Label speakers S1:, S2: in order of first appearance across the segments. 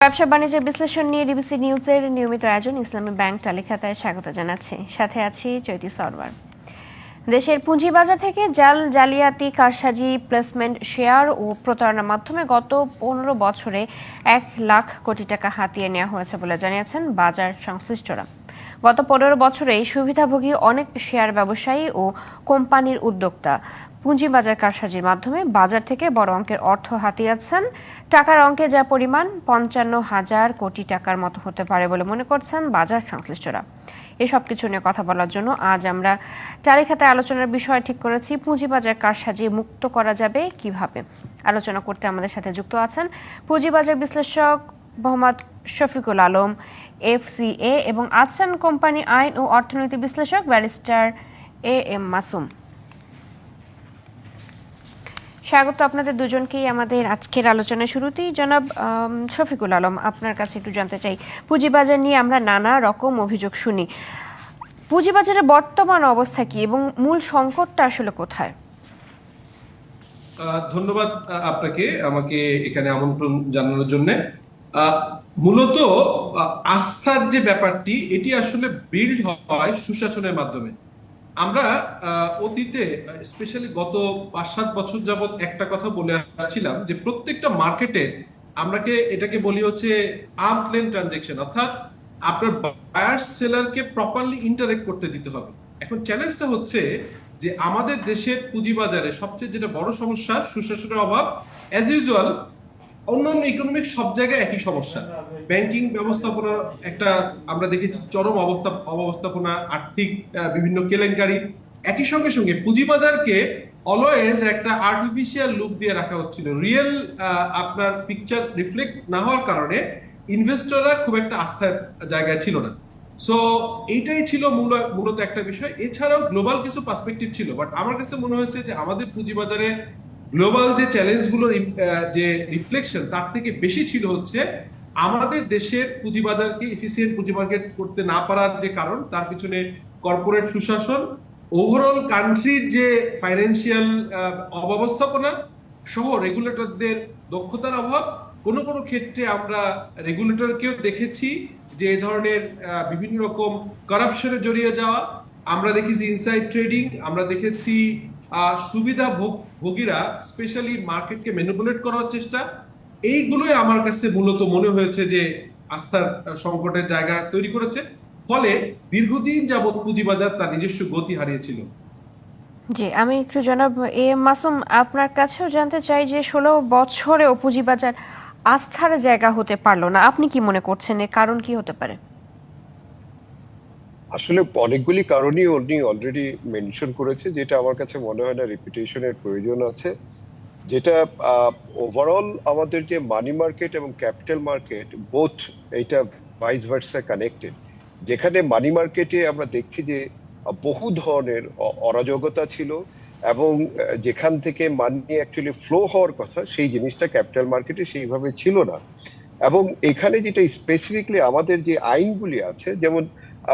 S1: ব্যবসা বাণিজ্যের বিশ্লেষণ নিয়ে ডিবিসি নিউজের নিয়মিত আয়োজন ইসলামী ব্যাংক তালিকাতায় স্বাগত জানাচ্ছি। সাথে আছি চৈতি সরওয়ার। দেশের পুঁজিবাজার থেকে জালিয়াতি, কারসাজি, প্লেসমেন্ট, শেয়ার ও প্রতারণার মাধ্যমে গত 15 বছরে 1 লাখ কোটি টাকা হাতিয়ে নেওয়া হয়েছে বলে জানিয়েছেন বাজার সংশ্লিষ্টরা। গত 15 বছরে সুবিধাভোগী অনেক শেয়ার ব্যবসায়ী ও কোম্পানির উদ্যোক্তা পুঁজিবাজার কারসাজির মাধ্যমে বাজার থেকে বড় অঙ্কের অর্থ হাতিয়েছেন। টাকার অঙ্কে যা পরিমাণ 55,000 কোটি টাকার মতো হতে পারে বলে মনে করছেন বাজার সংশ্লিষ্টরা। এসব কিছু নিয়ে কথা বলার জন্য আজ আমরা তালিকাতায় আলোচনার বিষয় ঠিক করেছি, পুঁজিবাজার কারসাজি মুক্ত করা যাবে কিভাবে। আলোচনা করতে আমাদের সাথে যুক্ত আছেন পুঁজিবাজার বিশ্লেষক মোহাম্মদ শফিকুল আলম, FCA, এবং আছেন কোম্পানি আইন ও অর্থনীতি বিশ্লেষক ব্যারিস্টার AM মাসুম। স্বাগত আপনাদের দুজনকেই আমাদের আজকের আলোচনার শুরুতেই। জনাব শফিকুল আলম, আপনার কাছে একটু জানতে চাই, পুঁজিবাজার নিয়ে আমরা নানা রকম অভিযোগ শুনি। পুঁজিবাজারের বর্তমান অবস্থা কি এবং মূল সংকটটা আসলে কোথায়?
S2: ধন্যবাদ আপনাকে আমাকে এখানে আমন্ত্রণ জানানোর জন্য। মূলত আস্থার যে ব্যাপারটি, এটি আসলে বিল্ড হয় সুশাসনের মাধ্যমে। আমরা অতীতে স্পেশালি গত 5-7 বছর যাবৎ একটা কথা বলে আসছিলাম যে প্রত্যেকটা মার্কেটে আমরাকে এটাকে বলি হচ্ছে আর্মস লেন্থ ট্রানজাকশন, অর্থাৎ আপনার বায়ার সেলারকে প্রপারলি ইন্টারেক্ট করতে দিতে হবে। এখন চ্যালেঞ্জটা হচ্ছে যে আমাদের দেশের পুঁজিবাজারে সবচেয়ে যেটা বড় সমস্যা, সুশাসনের অভাব। অ্যাজ ইউজুয়াল অন্যান্য ইকোনমিক সব জায়গায় একই সমস্যা। ব্যাংকিং ব্যবস্থাপনা একটা আমরা দেখেছি চরম অব্যবস্থাপনা, আর্থিক বিভিন্ন কেলেঙ্কারি। একই সঙ্গে সঙ্গে পুঁজিবাজারকে অলওয়েজ একটা আর্টিফিশিয়াল লুক দিয়ে রাখা হচ্ছিল। রিয়েল আপনার পিকচার রিফ্লেক্ট না হওয়ার কারণে ইনভেস্টররা খুব একটা আস্থার জায়গায় ছিল না। সো এইটাই ছিল মূলত একটা বিষয়। এছাড়াও গ্লোবাল কিছু পার্সপেক্টিভ ছিল, বাট আমার কাছে মনে হয়েছে যে আমাদের পুঁজিবাজারে গ্লোবাল যে চ্যালেঞ্জগুলোর যে রিফ্লেকশন তার থেকে বেশি ছিল হচ্ছে আমাদের দেশের পুঁজিবাজারকে এফিসিয়েন্ট পুঁজি মার্কেট করতে না পারার যে কারণ, তার পিছনে কর্পোরেট সুশাসন, ওভারঅল কান্ট্রির যে ফাইন্যান্সিয়াল অব্যবস্থাপনা সহ রেগুলেটরদের দক্ষতার অভাব। কোনো কোনো ক্ষেত্রে আমরা রেগুলেটরকেও দেখেছি যে এই ধরনের বিভিন্ন রকম কারাপশনে জড়িয়ে যাওয়া। আমরা দেখেছি ইনসাইড ট্রেডিং, আমরা দেখেছি সুবিধা ভোগীরা স্পেশালি মার্কেটকে ম্যানিপুলেট করার চেষ্টা। এইগুলোই আমার কাছে মূলত মনে হয়েছে যে আস্থার সংকটের জায়গা তৈরি করেছে, ফলে দীর্ঘদিন যাবৎ পুঁজিবাজার তার নিজস্ব গতি হারিয়েছিল।
S1: জি, আমি একটু জনাব AM মাসুম আপনার কাছেও জানতে চাই যে 16 বছরেও পুঁজিবাজার আস্থার জায়গা হতে পারলো না, আপনি কি মনে করছেন, এর কারণ কি হতে পারে?
S3: আসলে অনেকগুলি কারণই উনি অলরেডি মেনশন করেছে, যেটা আমার কাছে মনে হয় না রিপিটেশনের প্রয়োজন আছে। যেটা ওভারঅল আমাদের যে মানি মার্কেট এবং ক্যাপিটাল মার্কেট বোথ এইটা ভাইস ভার্সা কানেক্টেড। যেখানে মানি মার্কেটে আমরা দেখছি যে বহু ধরনের অরাজকতা ছিল এবং যেখান থেকে মানি অ্যাকচুয়ালি ফ্লো হওয়ার কথা সেই জিনিসটা ক্যাপিটাল মার্কেটে সেইভাবে ছিল না। এবং এখানে যেটা স্পেসিফিকলি আমাদের যে আইনগুলি আছে, যেমন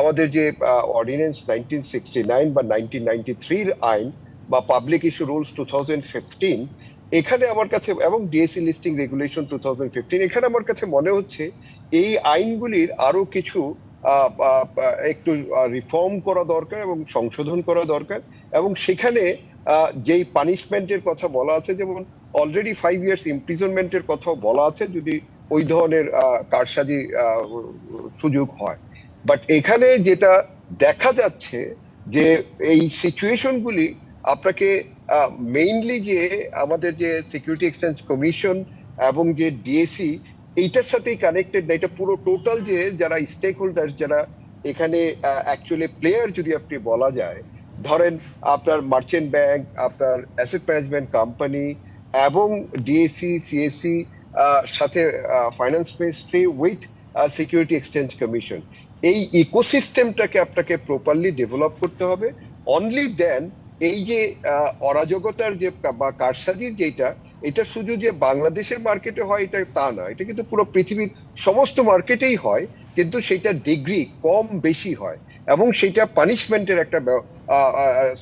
S3: আমাদের যে অর্ডিন্যান্স 1969 বা 1993 আইন বা পাবলিক ইস্যু রুলস 2015, এখানে আমার কাছে, এবং ডিএসসি লিস্টিং রেগুলেশন 2015, এখানে আমার কাছে মনে হচ্ছে এই আইনগুলির আরো কিছু একটু রিফর্ম করা দরকার এবং সংশোধন করা দরকার। এবং সেখানে যেই পানিশমেন্টের কথা বলা আছে, যেমন অলরেডি 5 ইয়ার্স ইমপ্রিজনমেন্টের কথাও বলা আছে যদি ওই ধরনের কারসাজি সুযোগ হয়। বাট এখানে যেটা দেখা যাচ্ছে যে এই সিচুয়েশনগুলি আপনাকে মেইনলি যে আমাদের যে সিকিউরিটি এক্সচেঞ্জ কমিশন এবং যে ডিএসি এইটার সাথেই কানেক্টেড না। এটা পুরো টোটাল যে যারা স্টেক হোল্ডার, যারা এখানে অ্যাকচুয়ালি প্লেয়ার যদি আপনি বলা যায়, ধরেন আপনার মার্চেন্ট ব্যাংক, আপনার অ্যাসেট ম্যানেজমেন্ট কোম্পানি এবং ডিএসি সিএসসি সাথে finance ministry with security exchange commission, এই ইকোসিস্টেমটাকে আপনাকে প্রপারলি ডেভেলপ করতে হবে। অনলি দেন এই যে অরাজকতার যে বা কারসাজির যেটা, এটা শুধু যে বাংলাদেশের মার্কেটে হয় এটা তা না, এটা কিন্তু পুরো পৃথিবীর সমস্ত মার্কেটেই হয়, কিন্তু সেটা ডিগ্রি কম বেশি হয় এবং সেটা পানিশমেন্টের একটা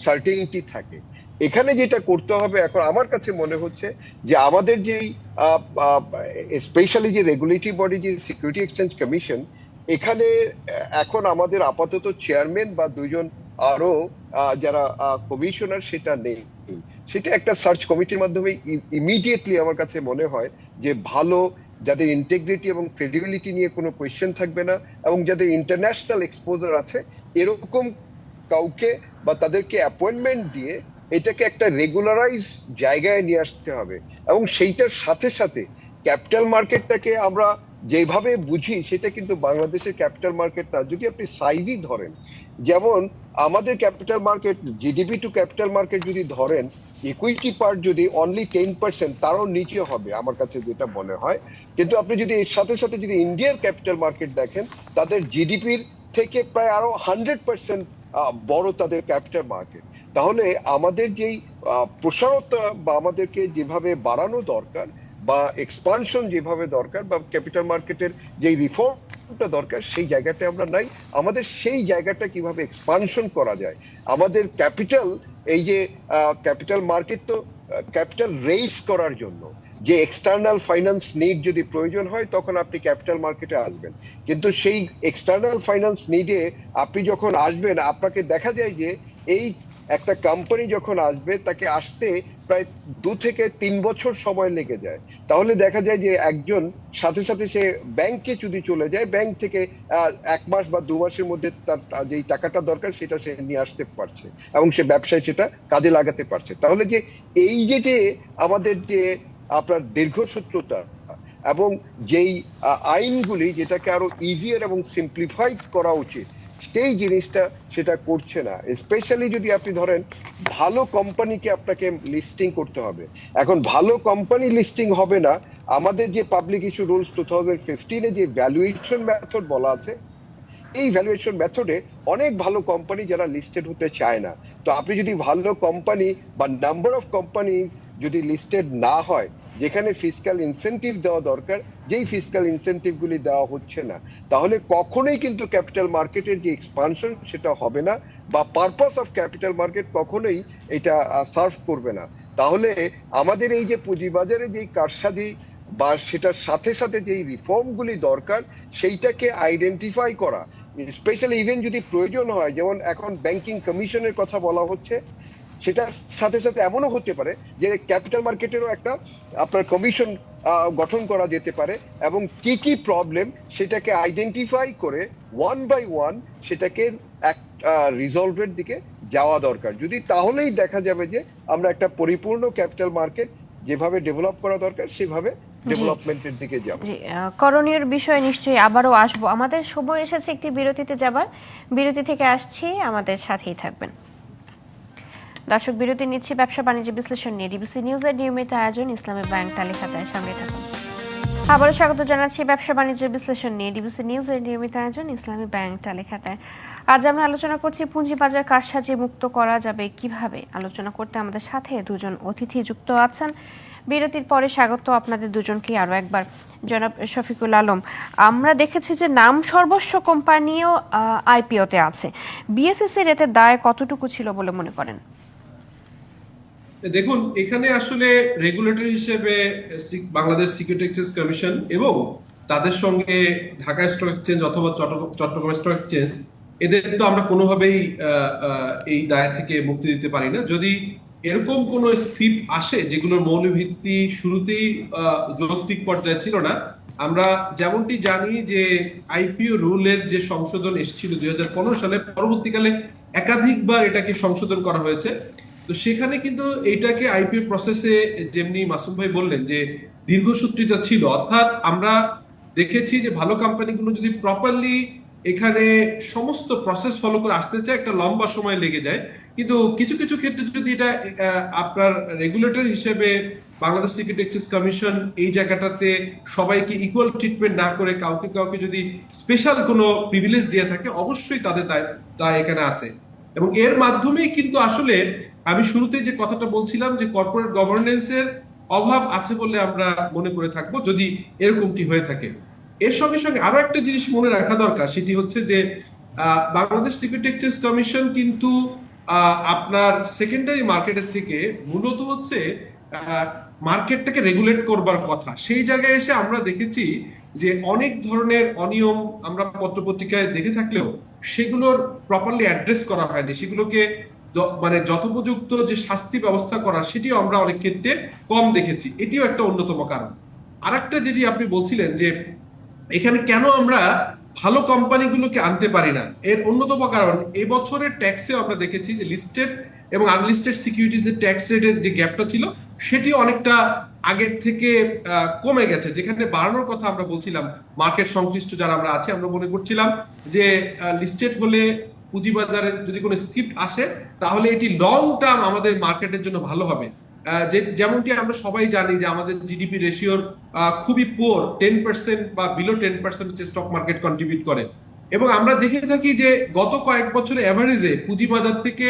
S3: সার্টেনিটি থাকে। এখানে যেটা করতে হবে এখন আমার কাছে মনে হচ্ছে যে আমাদের যেই স্পেশালি যে রেগুলেটরি বডি যে সিকিউরিটি এক্সচেঞ্জ কমিশন, এখানে এখন আমাদের আপাতত চেয়ারম্যান বা দুইজন আরো যারা কমিশনার সেটা নেই। সেটা একটা সার্চ কমিটির মাধ্যমে ইমিডিয়েটলি আমার কাছে মনে হয় যে ভালো, যাদের ইন্টেগ্রিটি এবং ক্রেডিবিলিটি নিয়ে কোনো কোয়েশ্চেন থাকবে না এবং যাদের ইন্টারন্যাশনাল এক্সপোজার আছে, এরকম কাউকে বা তাদেরকে অ্যাপয়েন্টমেন্ট দিয়ে এটাকে একটা রেগুলারাইজ জায়গায় নিয়ে আসতে হবে। এবং সেইটার সাথে সাথে ক্যাপিটাল মার্কেটটাকে আমরা যেভাবে বুঝি সেটা কিন্তু বাংলাদেশের ক্যাপিটাল মার্কেট না। যদি আপনি সাইজই ধরেন, যেমন আমাদের capital market, GDP to capital market যদি ধরেন, ইকুইটি পার্ট যদি অনলি 10%, তারও নিচে হবে আমার কাছে যেটা মনে হয়। কিন্তু আপনি যদি এর সাথে সাথে যদি ইন্ডিয়ার ক্যাপিটাল মার্কেট দেখেন, তাদের জিডিপির থেকে প্রায় আরো 100% বড় তাদের ক্যাপিটাল মার্কেট। তাহলে আমাদের যেই প্রসারতা বা আমাদেরকে যেভাবে বাড়ানো দরকার বা এক্সপানশন যেভাবে দরকার বা ক্যাপিটাল মার্কেটের যেই রিফর্মটা দরকার, সেই জায়গাটা আমরা নাই। আমাদের সেই জায়গাটা কিভাবে এক্সপানশন করা যায়, আমাদের ক্যাপিটাল, এই যে ক্যাপিটাল মার্কেট তো ক্যাপিটাল রেইজ করার জন্য যে এক্সটার্নাল ফাইন্যান্স নিড যদি প্রয়োজন হয় তখন আপনি ক্যাপিটাল মার্কেটে আসবেন। কিন্তু সেই এক্সটার্নাল ফাইন্যান্স নিডে আপনি যখন আসবেন, আপনাকে দেখা যায় যে এই একটা কোম্পানি যখন আসবে তাকে আসতে প্রায় 2 থেকে 3 বছর সময় লেগে যায়। তাহলে দেখা যায় যে একজন সাথে সাথে সে ব্যাংকে যদি চলে যায়, ব্যাংক থেকে 1 মাস বা 2 মাসের মধ্যে তার যেই টাকাটা দরকার সেটা সে নিয়ে আসতে পারছে এবং সে ব্যবসায় সেটা কাজে লাগাতে পারছে। তাহলে যে এই যে আমাদের যে আপনার দীর্ঘসূত্রতা এবং যেই আইনগুলি যেটাকে আরো ইজিয়ার এবং সিম্পলিফাইড করা উচিত, সেই জিনিসটা সেটা করছে না। স্পেশালি যদি আপনি ধরেন ভালো কোম্পানিকে আপনাকে লিস্টিং করতে হবে। এখন ভালো কোম্পানি লিস্টিং হবে না। আমাদের যে পাবলিক ইস্যু রুলস 2015-এ যে ভ্যালুয়েশন মেথড বলা আছে, এই ভ্যালুয়েশন মেথডে অনেক ভালো কোম্পানি যারা লিস্টেড হতে চায় না। তো আপনি যদি ভালো কোম্পানি বা নাম্বার অফ কোম্পানি যদি লিস্টেড না হয়, যেখানে ফিসক্যাল ইনসেনটিভ দেওয়া দরকার, যেই ফিসক্যাল ইনসেনটিভ গুলি দেওয়া হচ্ছে না, তাহলে কখনোই কিন্তু ক্যাপিটাল মার্কেটের যে এক্সপানশন সেটা হবে না বা পারপাস অফ ক্যাপিটাল মার্কেট কখনোই এটা সার্ভ করবে না। তাহলে আমাদের এই যে পুঁজিবাজারে যেই কারসাজি বা সেটার সাথে সাথে যেই রিফর্মগুলি দরকার, সেইটাকে আইডেন্টিফাই করা, স্পেশালি ইভেন যদি প্রয়োজন হয়, যেমন এখন ব্যাংকিং কমিশনের কথা বলা হচ্ছে, সেটার সাথে সাথে এমনও হতে পারে যে ক্যাপিটাল মার্কেটেরও একটা আপনার কমিশন গঠন করা যেতে পারে এবং কি কি প্রবলেম সেটাকে আইডেন্টিফাই করে ওয়ান বাই ওয়ান সেটাকে এক রিজলভের দিকে যাওয়া দরকার। যদি তাহলেই দেখা যাবে যে আমরা একটা পরিপূর্ণ ক্যাপিটাল মার্কেট যেভাবে ডেভেলপ করা দরকার সেভাবে ডেভেলপমেন্টের দিকে যাব।
S1: জি, করণীয় বিষয় নিশ্চয়ই আবারও আসবো। আমাদের সময় এসেছে একটি বিরতিতে যাবার। বিরতি থেকে আসছি, আমাদের সাথেই থাকবেন। দর্শক, বিরতি নিচ্ছি ব্যবসা বাণিজ্য বিশ্লেষণ নিয়ে। ডিবিসি নিউজের নিয়মিত আয়োজন ইসলামী ব্যাংক তালিকাতায়, সঙ্গে থাকুন। আবারও স্বাগত জানাচ্ছি ব্যবসা বাণিজ্য বিশ্লেষণ নিয়ে। ডিবিসি নিউজের নিয়মিত আয়োজন ইসলামী ব্যাংক তালিকাতায়। আজ আমরা আলোচনা করছি পুঁজিবাজার কারসাজি মুক্ত করা যাবে কিভাবে। আলোচনা করতে আমাদের সাথে দুজন অতিথি যুক্ত আছেন। বিরতির পরে স্বাগত আপনাদের দুজনকে আরো একবার। জনাব শফিকুল আলম, আমরা দেখেছি যে নাম সর্বস্ব কোম্পানিও আইপিওতে আছে। বিএসইসির এতে দায় কতটুকু ছিল বলে মনে করেন?
S2: দেখুন, এখানে আসলে রেগুলেটর হিসেবে বাংলাদেশ সিকিউরিটি এক্সচেঞ্জ কমিশন এবং তাদের সঙ্গে ঢাকা স্টক এক্সচেঞ্জ অথবা চট্টগ্রাম স্টক এক্সচেঞ্জ, এদের তো আমরা কোনোভাবেই এই দায় থেকে মুক্তি দিতে পারি না। যদি এরকম কোনো স্ক্রিপ্ট আসে যেগুলোর মৌলভিত্তি শুরুতেই যৌক্তিক পর্যায়ে ছিল না, আমরা যেমনটি জানি যে আইপিও রুলের যে সংশোধন এসেছিল 2015 সালে, পরবর্তীকালে একাধিকবার এটাকে সংশোধন করা হয়েছে। তো সেখানে কিন্তু এইটাকে আইপিও প্রসেসে, যেমনি মাসুম ভাই বললেন যে দীর্ঘসূত্রিতা ছিল, অর্থাৎ আমরা দেখেছি যে ভালো কোম্পানিগুলো যদি প্রপারলি এখানে সমস্ত প্রসেস ফলো করে আসতে চায়, একটা লম্বা সময় লেগে যায়। কিন্তু কিছু কিছু ক্ষেত্রে যদি এটা আপনার রেগুলেটর হিসেবে বাংলাদেশ সিকিউরিটি এক্সচেঞ্জ কমিশন এই জায়গাটাতে সবাইকে ইকুয়াল ট্রিটমেন্ট না করে কাউকে কাউকে যদি স্পেশাল কোনো প্রিভিলেজ দিয়ে থাকে, অবশ্যই তাদের দায় এখানে আছে। এবং এর মাধ্যমেই কিন্তু আসলে আমি শুরুতে যে কথাটা বলছিলাম যে কর্পোরেট গভর্নেন্সের অভাব আছে বলে আমরা মনে করে থাকবো যদি এরকমটি হয়ে থাকে। এর সঙ্গে সঙ্গে আরো একটা জিনিস মনে রাখা দরকার, সেটি হচ্ছে যে বাংলাদেশ সিকিউরিটি এক্সচেঞ্জ কমিশন কিন্তু আপনার সেকেন্ডারি মার্কেটের থেকে মূলত হচ্ছে মার্কেটটাকে রেগুলেট করবার কথা। সেই জায়গায় এসে আমরা দেখেছি যে অনেক ধরনের অনিয়ম আমরা পত্রপত্রিকায় দেখে থাকলেও সেগুলোর প্রপারলি অ্যাড্রেস করা হয়নি, সেগুলোকে মানে যথোপযুক্ত যে শাস্তি ব্যবস্থা করা সেটিও আমরা অনেক ক্ষেত্রে কম দেখেছি। এটিও একটা অন্যতম কারণ। আরেকটা যেটি আপনি বলছিলেন যে এখানে কেন আমরা ভালো কোম্পানিগুলোকে আনতে পারি না, এর অন্যতম কারণ এবছরের ট্যাক্সে আমরা দেখেছি যে লিস্টেড এবং আনলিস্টেড সিকিউরিটিজের ট্যাক্স রেটের যে গ্যাপটা ছিল সেটি অনেকটা আগের থেকে কমে গেছে। যেখানে বাড়ানোর কথা আমরা বলছিলাম, মার্কেট সংশ্লিষ্ট যারা আমরা আছি আমরা মনে করছিলাম যে লিস্টেড হলে পুঁজিবাজারে যদি কোনো স্ক্রিপ্ট আসে তাহলে এটি লং টার্ম আমাদের মার্কেটের জন্য ভালো হবে। যেমনটি আমরা সবাই জানি যে আমাদের জিডিপি রেশিওর খুবই পোর, 10% বা বিলো 10% হচ্ছে স্টক মার্কেট কন্ট্রিবিউট করে। এবং আমরা দেখে থাকি যে গত কয়েক বছরে এভারেজে পুঁজিবাজার থেকে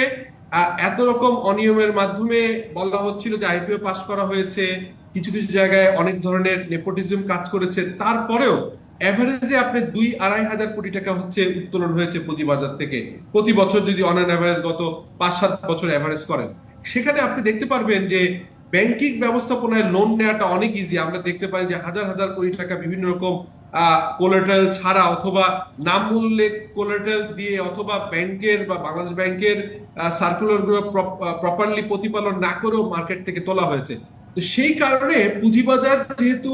S2: এত রকম অনিয়মের মাধ্যমে বলা হচ্ছিল যে আইপিও পাস করা হয়েছে, কিছু কিছু জায়গায় অনেক ধরনের নেপোটিজম কাজ করেছে, তারপরেও এভারেজে আপনি 2-2.5 হাজার কোটি টাকা হচ্ছে উত্তোলন হয়েছে পুঁজিবাজার থেকে প্রতি বছর, যদি অন অ্যান এভারেজ গত 5-7 বছর এভারেজ করেন। সেখানে আপনি দেখতে পারবেন যে ব্যাংকিং ব্যবস্থাপনায় লোন নেওয়াটা অনেক ইজি। আমরা দেখতে পাই যে হাজার হাজার কোটি টাকা বিভিন্ন রকম কোলাটেরাল ছাড়া অথবা নাম উল্লেখ কোলাটেরাল দিয়ে অথবা ব্যাংকের বা বাংলাদেশ ব্যাংকের সার্কুলার গুলো প্রপারলি প্রতিপালন না করেও মার্কেট থেকে তোলা হয়েছে। তো সেই কারণে পুঁজিবাজার যেহেতু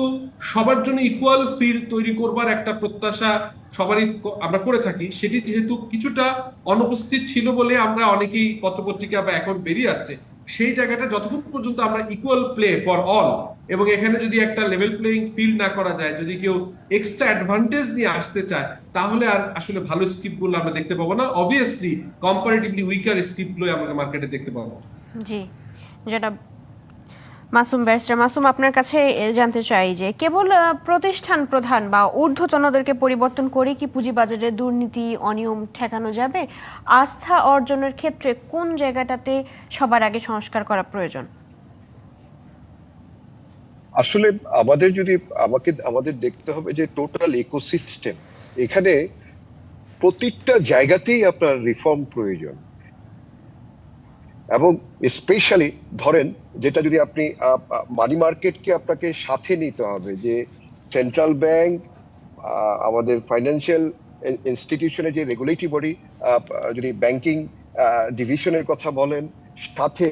S2: সবার জন্য ইকুয়াল ফিল্ড তৈরি করবার একটা প্রত্যাশা সবারই আমরা করে থাকি, সেটি যেহেতু কিছুটা অনুপস্থিত ছিল বলে আমরা অনেকেই পত্রপত্রিকা বা এখন বেরিয়ে আসছে, সেই জায়গাটা যতক্ষণ পর্যন্ত আমরা ইকুয়াল প্লে ফর অল এবং এখানে যদি একটা লেভেল প্লেইং ফিল্ড না করা যায়, যদি কেউ এক্সট্রা অ্যাডভান্টেজ নিয়ে আসতে চায় তাহলে আর আসলে ভালো স্ক্রিপ্ট গুলো আমরা দেখতে পাবো না। অবভিয়াসলি কম্পারেটিভলি উইকার স্ক্রিপ্ট গুলো আমরা মার্কেটে দেখতে পাবো।
S1: জি, যেটা মাসুম ব্যারিস্টার মাসুম, আপনার কাছে জানতে চাই যে কেবল প্রতিষ্ঠান প্রধান বা ঊর্ধ্বতনদেরকে পরিবর্তন করে কি পুঁজিবাজারে দুর্নীতি অনিয়ম ঠেকানো যাবে? আস্থা অর্জনের ক্ষেত্রে কোন জায়গাটাতে সবার আগে সংস্কার করা প্রয়োজন?
S3: আসলে আমাদের দেখতে হবে যে টোটাল ইকোসিস্টেম, এখানে প্রত্যেকটা জায়গাতেই আপনার রিফর্ম প্রয়োজন। এবং স্পেশালি ধরেন যেটা যদি আপনি মানি মার্কেটকে আপনাকে সাথে নিতে হবে, যে সেন্ট্রাল ব্যাংক, আমাদের ফাইন্যান্সিয়াল ইনস্টিটিউশনের যে রেগুলেটরি বডি, যদি ব্যাংকিং ডিভিশনের কথা বলেন, সাথে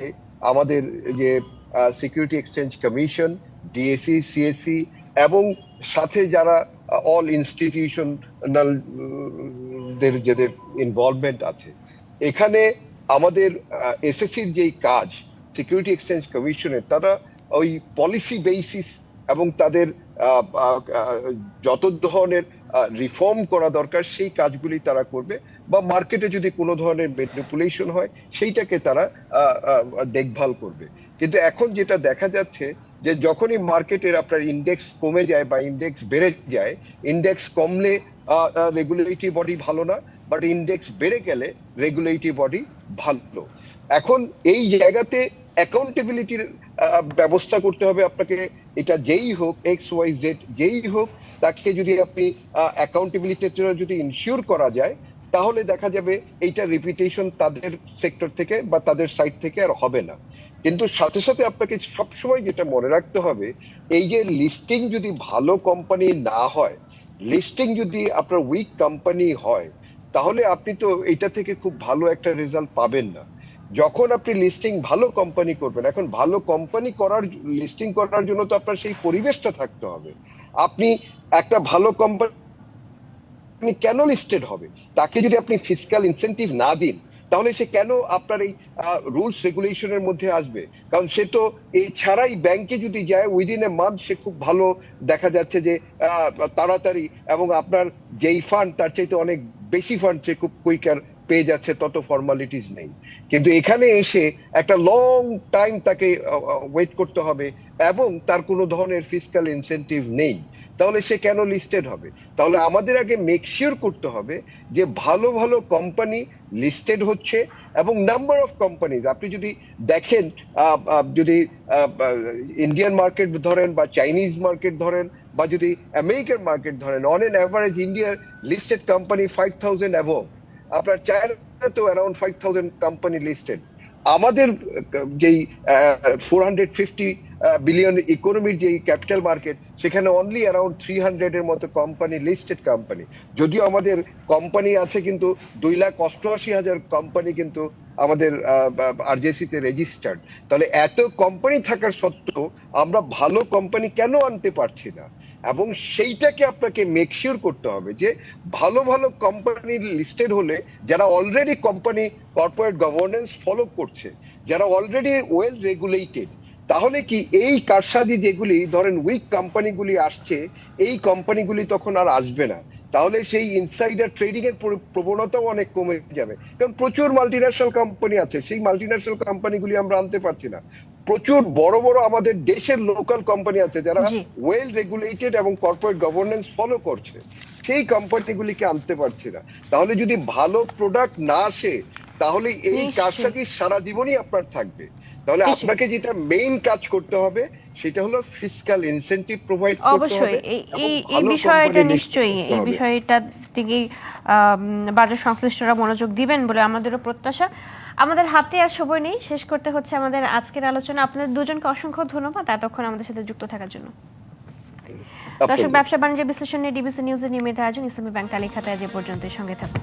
S3: আমাদের যে security exchange commission, DSE, CSE, এবং সাথে যারা অল ইনস্টিটিউশনাল যাদের ইনভলভমেন্ট আছে, এখানে আমাদের এসএসসির যেই কাজ সিকিউরিটি এক্সচেঞ্জ কমিশনের, তারা ওই পলিসি বেসিস এবং তাদের যত ধরনের রিফর্ম করা দরকার সেই কাজগুলি তারা করবে, বা মার্কেটে যদি কোনো ধরনের ম্যানিপুলেশন হয় সেইটাকে তারা দেখভাল করবে। কিন্তু এখন যেটা দেখা যাচ্ছে যে যখনই মার্কেটের আপনার ইন্ডেক্স কমে যায় বা ইন্ডেক্স বেড়ে যায়, ইন্ডেক্স কমলে রেগুলেটরি বডি ভালো না, বাট ইন্ডেক্স বেড়ে গেলে রেগুলেটরি বডি ভালো। এখন এই জায়গাতে অ্যাকাউন্টেবিলিটির ব্যবস্থা করতে হবে আপনাকে। এটা যেই হোক, XYZ যেই হোক, তাকে যদি আপনি অ্যাকাউন্টেবিলিটির জন্য যদি ইনশিওর করা যায়, তাহলে দেখা যাবে এইটা রিপিটেশন তাদের সেক্টর থেকে বা তাদের সাইড থেকে আর হবে না। কিন্তু সাথে সাথে আপনাকে সবসময় যেটা মনে রাখতে হবে, এই যে লিস্টিং যদি ভালো কোম্পানি না হয়, লিস্টিং যদি আপনার উইক কোম্পানি হয়, তাহলে আপনি তো এটা থেকে খুব ভালো একটা রেজাল্ট পাবেন না। যখন আপনি লিস্টিং ভালো কোম্পানি করবেন, এখন ভালো কোম্পানি করার, লিস্টিং করার জন্য তো আপনার সেই পরিবেশটা থাকতে হবে। আপনি একটা ভালো কোম্পানি কেন লিস্টেড হবে, তাকে যদি আপনি ফিসক্যাল ইনসেন্টিভ না দিন, তাহলে সে কেন আপনার এই রুলস রেগুলেশনের মধ্যে আসবে? কারণ সে তো এছাড়াই ব্যাংকে যদি যায়, উইদিন এ মান্থ সে খুব ভালো দেখা যাচ্ছে যে তাড়াতাড়ি, এবং আপনার যেই ফান্ড তার চাইতে অনেক বেশি ফান্ড সে খুব কুইকার পেয়ে যাচ্ছে, তত ফর্মালিটিস নেই। কিন্তু এখানে এসে একটা লং টাইম তাকে ওয়েট করতে হবে এবং তার কোনো ধরনের ফিসক্যাল ইনসেন্টিভ নেই, তাহলে সে কেন লিস্টেড হবে? তাহলে আমাদের আগে মেক শিওর করতে হবে যে ভালো ভালো কোম্পানি লিস্টেড হচ্ছে, এবং নাম্বার অফ কোম্পানিজ আপনি যদি দেখেন, যদি ইন্ডিয়ান মার্কেট ধরেন বা চাইনিজ মার্কেট ধরেন বা যদি আমেরিকান মার্কেট ধরেন, অন এন অ্যাভারেজ ইন্ডিয়ার লিস্টেড কোম্পানি 5,000 অ্যাবভ। আপনার চায়না তো অ্যারাউন্ড 5,000 কোম্পানি লিস্টেড। আমাদের যেই 450 বিলিয়ন ইকোনমির যেই ক্যাপিটাল মার্কেট, সেখানে অনলি অ্যারাউন্ড 300 এর মতো কোম্পানি লিস্টেড কোম্পানি। যদিও আমাদের কোম্পানি আছে কিন্তু 2,88,000 কোম্পানি কিন্তু আমাদের আরজেসি তে রেজিস্টার্ড। তাহলে এত কোম্পানি থাকার সত্ত্বেও আমরা ভালো কোম্পানি কেন আনতে পারছি না? এবং সেইটাকে আপনাকে মেকশিওর করতে হবে যে ভালো ভালো কোম্পানি লিস্টেড হলে, যারা already company corporate governance follow করছে, যারা অলরেডি ওয়েল রেগুলেটেড, তাহলে কি এই কারসাজি যেগুলি ধরেন উইক কোম্পানিগুলি আসছে, এই কোম্পানিগুলি তখন আর আসবে না। তাহলে সেই ইনসাইডার ট্রেডিং এর প্রবণতাও অনেক কমে যাবে, কারণ প্রচুর মাল্টিন্যাশনাল কোম্পানি আছে, সেই মাল্টিন্যাশনাল কোম্পানিগুলি আমরা আনতে পারছি না। প্রচুর বড় বড় আমাদের দেশের লোকাল কোম্পানি আছে যারা
S1: জি।
S3: ওয়েল রেগুলেটেড এবং কর্পোরেট গভর্নেন্স ফলো করছে, সেই কোম্পানিগুলিকে আনতে পারছি না। তাহলে যদি ভালো প্রোডাক্ট না আসে, তাহলে এই
S1: নিশ্চয়ই।
S3: কারসাজি সারা জীবনই আপনার থাকবে। তাহলে
S1: নিশ্চয়ই।
S3: আপনাকে যেটা মেইন কাজ করতে হবে সেটা হলো ফিসক্যাল ইনসেনটিভ প্রোভাইড করতে
S1: অবশ্যই
S3: হবে
S1: এই
S3: এবং
S1: এই এই
S3: ভালো
S1: বিষয়টা
S3: কোম্পানি লিস্ট
S1: নিশ্চয়ই
S3: করতে
S1: এই
S3: হবে।
S1: বিষয়টা দিকে বাজার সংশ্লিষ্টরা মনোযোগ দিবেন বলে আমাদেরও প্রত্যাশা। আমাদের হাতে আর সময় নেই, শেষ করতে হচ্ছে আমাদের আজকের আলোচনা। আপনাদের দুজনকে অসংখ্য ধন্যবাদ এতক্ষণ আমাদের সাথে যুক্ত থাকার জন্য। দর্শক,
S3: আপনাদের।
S1: ব্যবসা বাণিজ্য বিশ্লেষণ নিয়ে ডিবিসি নিউজের নিয়মিত আয়োজন ইসলামী ব্যাংক তালিকাতে আজ এ পর্যন্তই। সঙ্গে থাকুন।